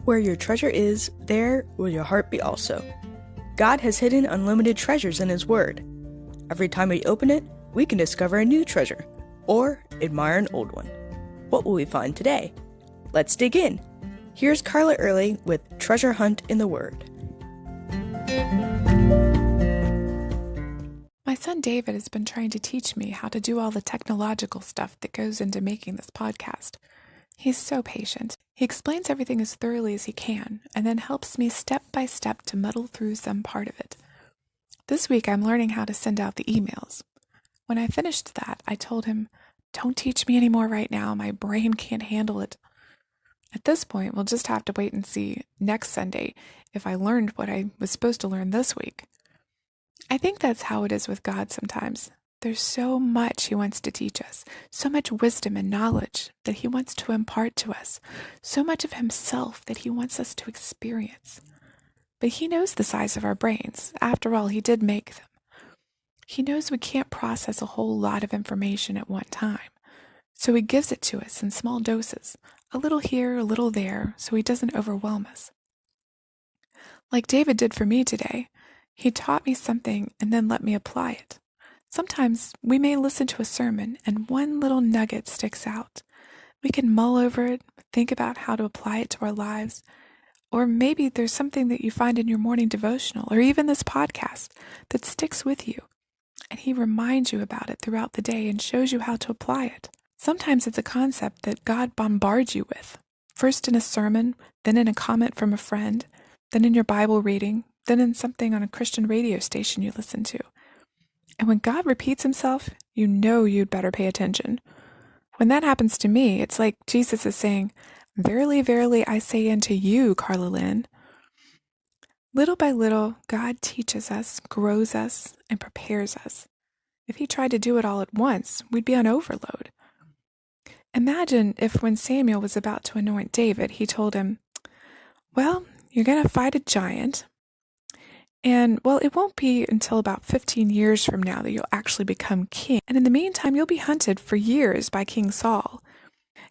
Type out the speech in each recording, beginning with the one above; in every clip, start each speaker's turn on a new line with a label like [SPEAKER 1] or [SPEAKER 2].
[SPEAKER 1] Where your treasure is, there will your heart be also. God has hidden unlimited treasures in His Word. Every time we open it, we can discover a new treasure, or admire an old one. What will we find today? Let's dig in. Here's Carla Early with Treasure Hunt in the Word.
[SPEAKER 2] My son David has been trying to teach me how to do all the technological stuff that goes into making this podcast. He's so patient. He explains everything as thoroughly as he can, and then helps me step by step to muddle through some part of it. This week I'm learning how to send out the emails. When I finished that, I told him, "Don't teach me anymore right now. My brain can't handle it." At this point, we'll just have to wait and see next Sunday if I learned what I was supposed to learn this week. I think that's how it is with God sometimes. There's so much He wants to teach us, so much wisdom and knowledge that He wants to impart to us, so much of Himself that He wants us to experience. But He knows the size of our brains. After all, He did make them. He knows we can't process a whole lot of information at one time. So He gives it to us in small doses, a little here, a little there, so He doesn't overwhelm us. Like David did for me today, he taught me something and then let me apply it. Sometimes we may listen to a sermon and one little nugget sticks out. We can mull over it, think about how to apply it to our lives, or maybe there's something that you find in your morning devotional or even this podcast that sticks with you, and He reminds you about it throughout the day and shows you how to apply it. Sometimes it's a concept that God bombards you with, first in a sermon, then in a comment from a friend, then in your Bible reading, then in something on a Christian radio station you listen to. And when God repeats Himself, you know you'd better pay attention. When that happens to me, it's like Jesus is saying, "Verily, verily, I say unto you, Carla Lynn." Little by little, God teaches us, grows us, and prepares us. If He tried to do it all at once, we'd be on overload. Imagine if when Samuel was about to anoint David, he told him, "Well, you're going to fight a giant. And, well, it won't be until about 15 years from now that you'll actually become king. And in the meantime, you'll be hunted for years by King Saul.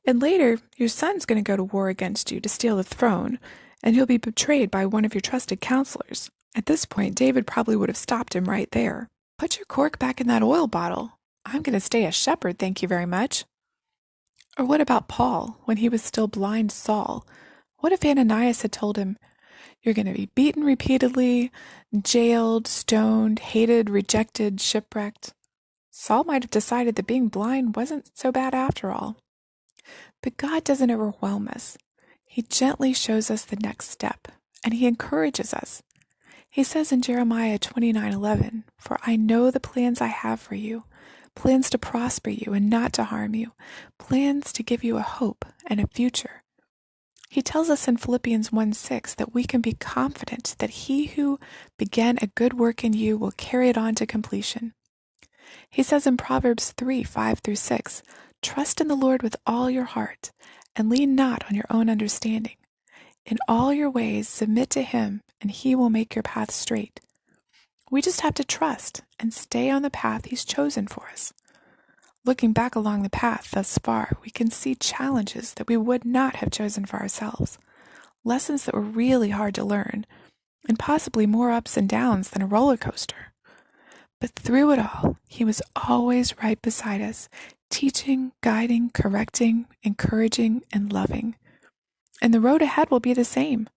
[SPEAKER 2] And later, your son's going to go to war against you to steal the throne, and he'll be betrayed by one of your trusted counselors." At this point, David probably would have stopped him right there. "Put your cork back in that oil bottle. I'm going to stay a shepherd, thank you very much." Or what about Paul, when he was still blind Saul? What if Ananias had told him, "You're going to be beaten repeatedly, jailed, stoned, hated, rejected, shipwrecked"? Saul might have decided that being blind wasn't so bad after all. But God doesn't overwhelm us. He gently shows us the next step, and He encourages us. He says in Jeremiah 29:11, "For I know the plans I have for you, plans to prosper you and not to harm you, plans to give you a hope and a future." He tells us in Philippians 1:6 that we can be confident that He who began a good work in you will carry it on to completion. He says in Proverbs 3:5-6, "Trust in the Lord with all your heart, and lean not on your own understanding. In all your ways submit to Him, and He will make your path straight." We just have to trust and stay on the path He's chosen for us. Looking back along the path thus far, we can see challenges that we would not have chosen for ourselves, lessons that were really hard to learn, and possibly more ups and downs than a roller coaster. But through it all, He was always right beside us, teaching, guiding, correcting, encouraging, and loving. And the road ahead will be the same.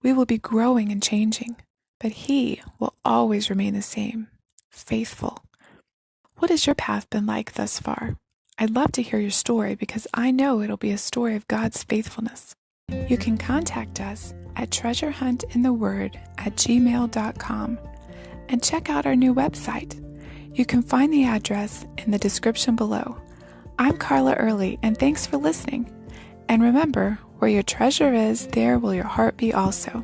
[SPEAKER 2] We will be growing and changing, but He will always remain the same, faithful. What has your path been like thus far? I'd love to hear your story because I know it'll be a story of God's faithfulness. You can contact us at treasurehuntintheword@gmail.com and check out our new website. You can find the address in the description below. I'm Carla Early, and thanks for listening. And remember, where your treasure is, there will your heart be also.